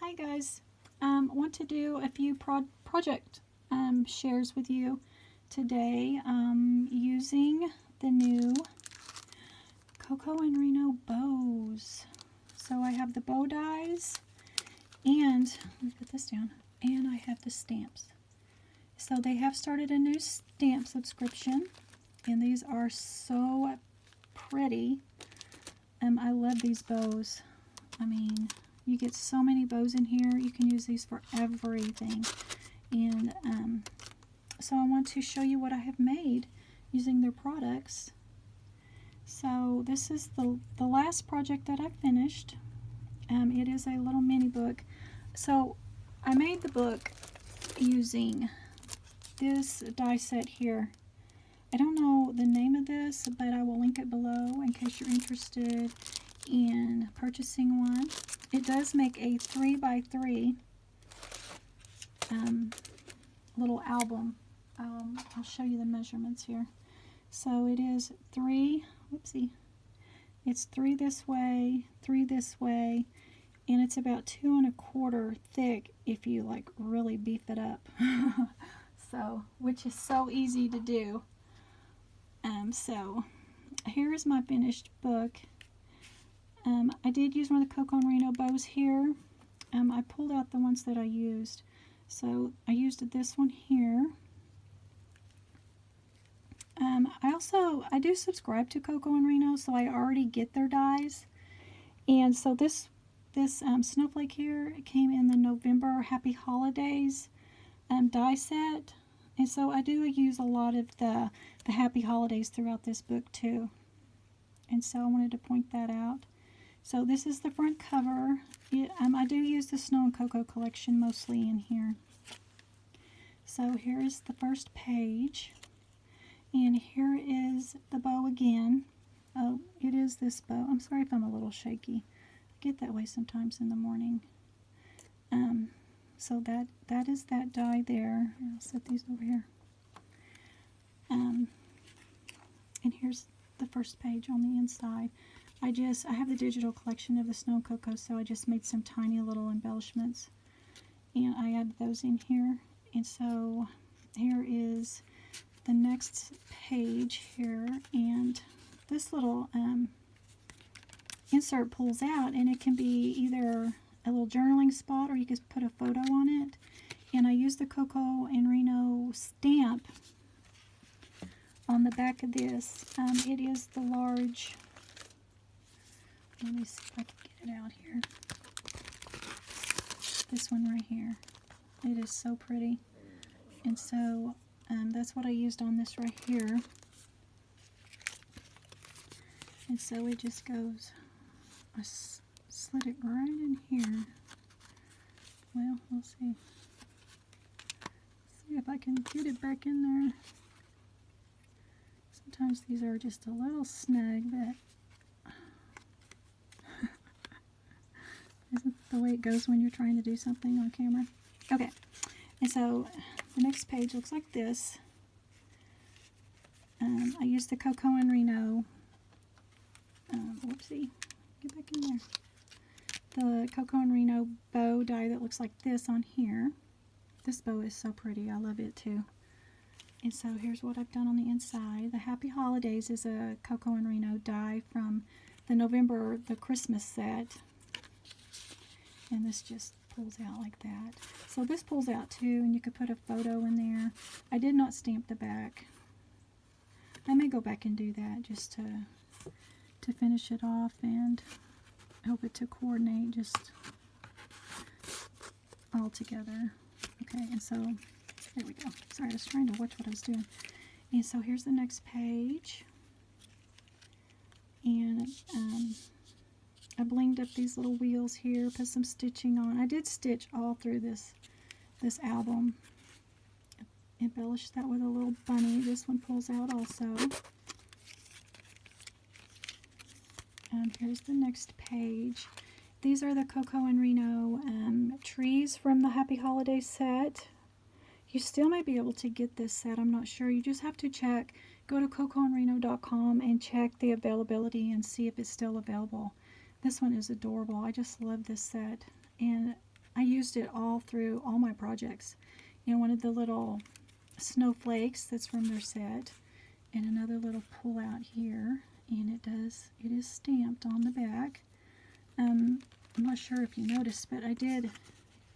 Hi guys, want to do a few project shares with you today using the new Coco and Reno bows. So I have the bow dies and, let me put this down, and I have the stamps. So they have started a new stamp subscription and these are so pretty. I love these bows. I mean, you get so many bows in here. You can use these for everything. And so I want to show you what I have made using their products. So this is the last project that I finished. It is a little mini book. So I made the book using this die set here. I don't know the name of this, but I will link it below in case you're interested in purchasing one. It does make a 3x3 little album. I'll show you the measurements here. So it is 3, whoopsie, it's 3 this way, 3 this way, and it's about 2 1/4 thick if you like really beef it up. So, which is so easy to do. So here is my finished book. I did use one of the Coco and Reno bows here. I pulled out the ones that I used. So I used this one here. I do subscribe to Coco and Reno, so I already get their dies. And so this snowflake here came in the November Happy Holidays die set. And so I do use a lot of the Happy Holidays throughout this book too. And so I wanted to point that out. So this is the front cover. I do use the Snow and Coco collection mostly in here. So here is the first page. And here is the bow again. Oh, it is this bow. I'm sorry if I'm a little shaky. I get that way sometimes in the morning. So that is that die there. I'll set these over here. And here's the first page on the inside. I have the digital collection of the Snow and Coco, so I just made some tiny little embellishments. And I added those in here. And so here is the next page here. And this little insert pulls out, and it can be either a little journaling spot or you can put a photo on it. And I used the Coco and Reno stamp on the back of this. It is the large, let me see if I can get it out here. This one right here. It is so pretty. And so that's what I used on this right here. And so it just goes, I slid it right in here. Well, we'll see. See if I can get it back in there. Sometimes these are just a little snug, but isn't the way it goes when you're trying to do something on camera? Okay, and so the next page looks like this. I used the Coco and Reno, whoopsie, get back in there. The Coco and Reno bow die that looks like this on here. This bow is so pretty, I love it too. And so here's what I've done on the inside. The Happy Holidays is a Coco and Reno die from the Christmas set. And this just pulls out like that. So this pulls out too, and you could put a photo in there. I did not stamp the back. I may go back and do that just to finish it off and help it to coordinate just all together. Okay, and so there we go. Sorry, I was trying to watch what I was doing. And so here's the next page. And I blinged up these little wheels here, put some stitching on. I did stitch all through this album. Embellished that with a little bunny. This one pulls out also. Here's the next page. These are the Coco and Reno trees from the Happy Holiday set. You still may be able to get this set, I'm not sure. You just have to check, go to cocoandreno.com and check the availability and see if it's still available. This one is adorable. I just love this set. And I used it all through all my projects. And one of the little snowflakes that's from their set, and another little pull out here, and it is stamped on the back. I'm not sure if you noticed, but I did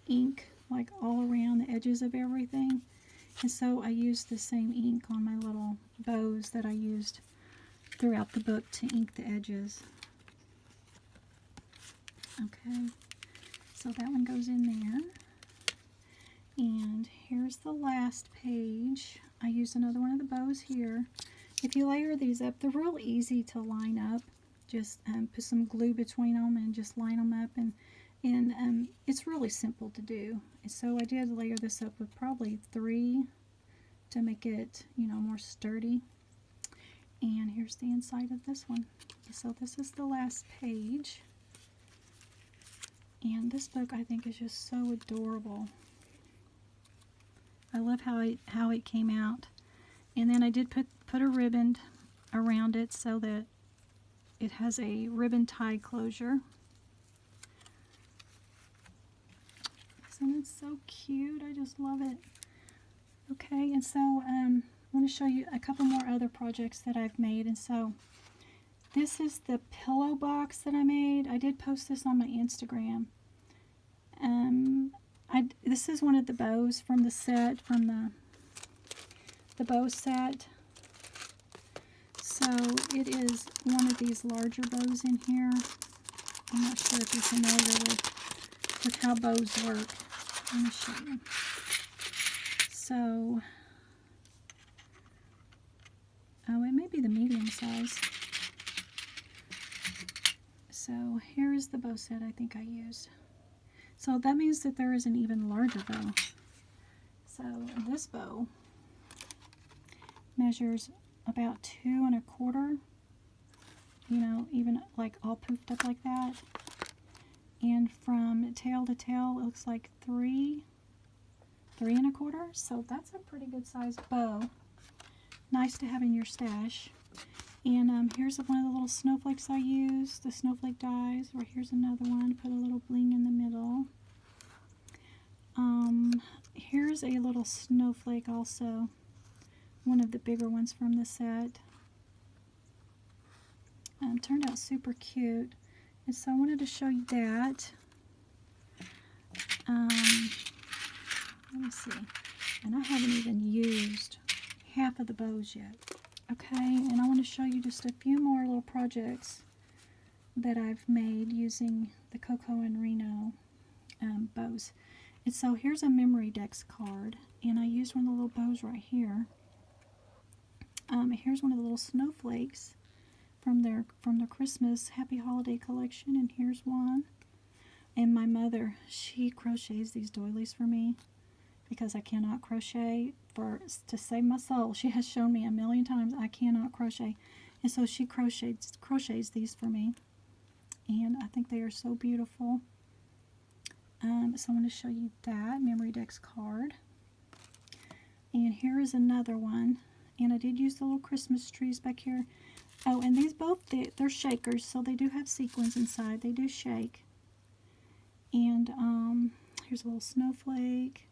ink like all around the edges of everything, and so I used the same ink on my little bows that I used throughout the book to ink the edges. Okay, so that one goes in there. And here's the last page. I used another one of the bows here. If you layer these up, they're real easy to line up. Just put some glue between them and just line them up, and it's really simple to do. And so I did layer this up with probably 3 to make it, you know, more sturdy. And here's the inside of this one. So this is the last page. And this book, I think, is just so adorable. I love how it came out. And then I did put a ribbon around it so that it has a ribbon tie closure. Isn't it so cute? I just love it. Okay, and so I want to show you a couple more other projects that I've made. And so this is the pillow box that I made. I did post this on my Instagram. This is one of the bows from the set, from the bow set. So it is one of these larger bows in here. I'm not sure if you're familiar with how bows work. Let me show you. So, oh, it may be the medium size. So here's the bow set I think I used. So that means that there is an even larger bow. So this bow measures about 2 1/4, you know, even like all poofed up like that. And from tail to tail, it looks like 3 1/4. So that's a pretty good sized bow. Nice to have in your stash. And here's one of the little snowflakes I used, the snowflake dies. Or here's another one, put a little bling in the middle. Here's a little snowflake also, one of the bigger ones from the set. Turned out super cute. And so I wanted to show you that. Let me see. And I haven't even used half of the bows yet. Okay, and I want to show you just a few more little projects that I've made using the Coco and Reno bows. And so here's a memory decks card, and I used one of the little bows right here. Here's one of the little snowflakes from their Christmas Happy Holiday collection, and here's one. And my mother, she crochets these doilies for me because I cannot crochet to save my soul. She has shown me a million times I cannot crochet, and so she crochets these for me, and I think they are so beautiful. So I want to show you that memory decks card. And here is another one, and I did use the little Christmas trees back here. Oh, and these both, they're shakers, so they do have sequins inside. They do shake. And here's a little snowflake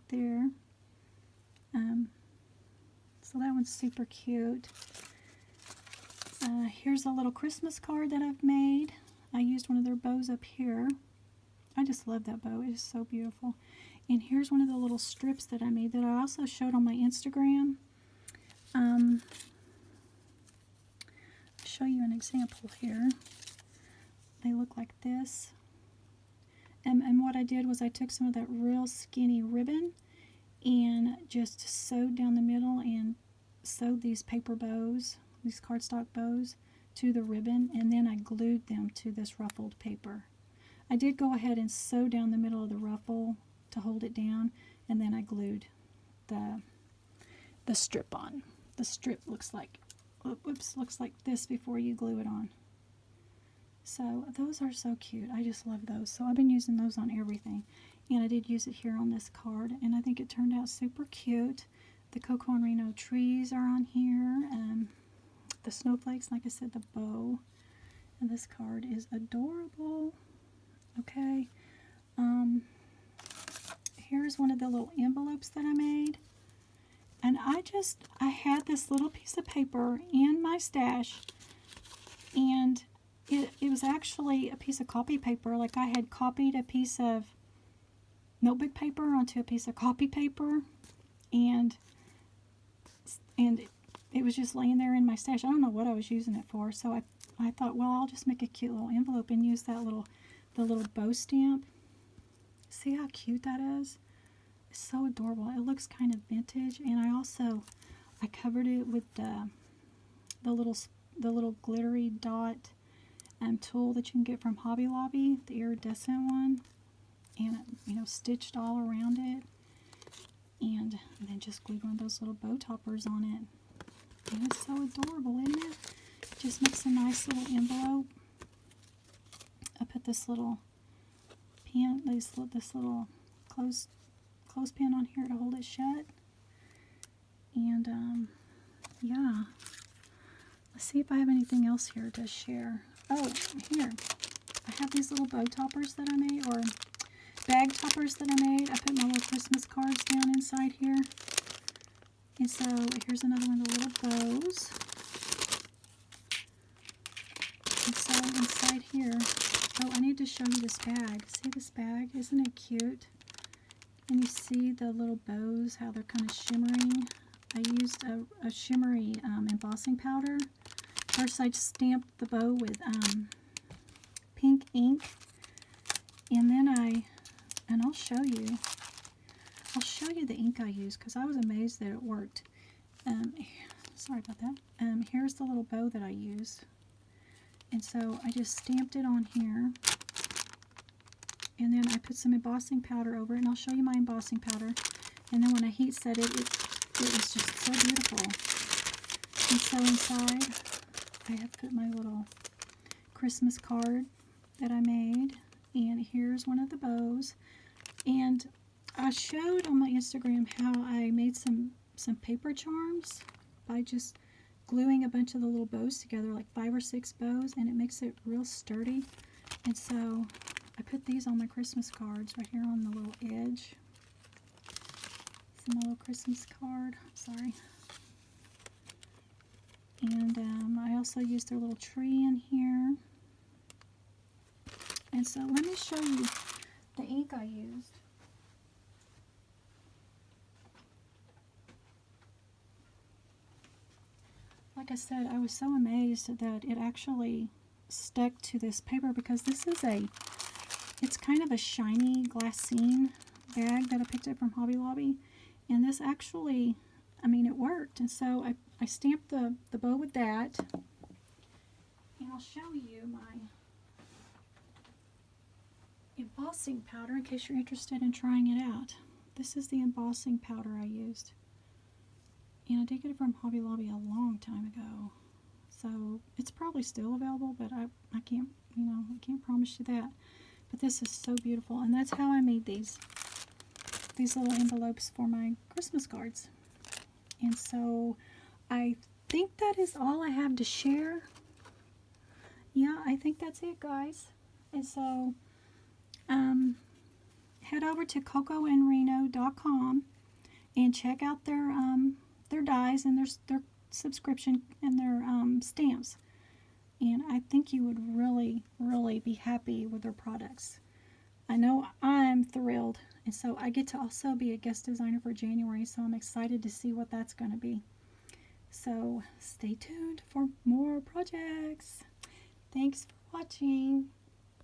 there. So that one's super cute. Here's a little Christmas card that I've made. I used one of their bows up here. I just love that bow. It is so beautiful. And here's one of the little strips that I made that I also showed on my Instagram. I'll show you an example here. They look like this. And what I did was I took some of that real skinny ribbon and just sewed down the middle and sewed these paper bows, these cardstock bows, to the ribbon, and then I glued them to this ruffled paper. I did go ahead and sew down the middle of the ruffle to hold it down, and then I glued the strip on. The strip looks like this before you glue it on. So those are so cute. I just love those. So I've been using those on everything. And I did use it here on this card, and I think it turned out super cute. The Coco and Reno trees are on here. The snowflakes, like I said, the bow. And this card is adorable. Okay. here's one of the little envelopes that I made. And I had this little piece of paper in my stash, and it was actually a piece of copy paper. Like I had copied a piece of notebook paper onto a piece of copy paper, and it was just laying there in my stash. I don't know what I was using it for, so I thought, well, I'll just make a cute little envelope and use the little bow stamp. See how cute that is? It's so adorable. It looks kind of vintage, and I covered it with the little glittery dot tool that you can get from Hobby Lobby, the iridescent one, and stitched all around it, and then just glued one of those little bow toppers on it. And it's so adorable, isn't it? It just makes a nice little envelope. I put this little pin, this little clothespin on here to hold it shut. And yeah, let's see if I have anything else here to share. Oh, here I have these little bow toppers that I made, or bag toppers that I made. I put my little Christmas cards down inside here. And so here's another one of the little bows. And so inside here, oh, I need to show you this bag. See this bag? Isn't it cute? And you see the little bows, how they're kind of shimmering. I used a shimmery embossing powder. First I stamped the bow with pink ink, and then I'll show you the ink I used, because I was amazed that it worked. Sorry about that. Here's the little bow that I used. And so I just stamped it on here, and then I put some embossing powder over it, and I'll show you my embossing powder. And then when I heat set it, it was just so beautiful. And so inside, I have put my little Christmas card that I made, and here's one of the bows. And I showed on my Instagram how I made some paper charms by just gluing a bunch of the little bows together, like 5 or 6 bows, and it makes it real sturdy. And so I put these on my Christmas cards right here on the little edge. It's my little Christmas card. Sorry. And I also used their little tree in here. And so let me show you the ink I used. Like I said, I was so amazed that it actually stuck to this paper, because this is it's kind of a shiny glassine bag that I picked up from Hobby Lobby. And this actually, I mean, it worked. And so I stamped the bow with that. And I'll show you my embossing powder in case you're interested in trying it out. This is the embossing powder I used. And I did get it from Hobby Lobby a long time ago. So it's probably still available, but I can't, I can't promise you that. But this is so beautiful. And that's how I made these little envelopes for my Christmas cards. And so I think that is all I have to share. Yeah, I think that's it, guys. And so head over to cocoandreno.com and check out their dies and their subscription and their stamps. And I think you would really, really be happy with their products. I know I'm thrilled. And so I get to also be a guest designer for January, so I'm excited to see what that's going to be. So stay tuned for more projects. Thanks for watching.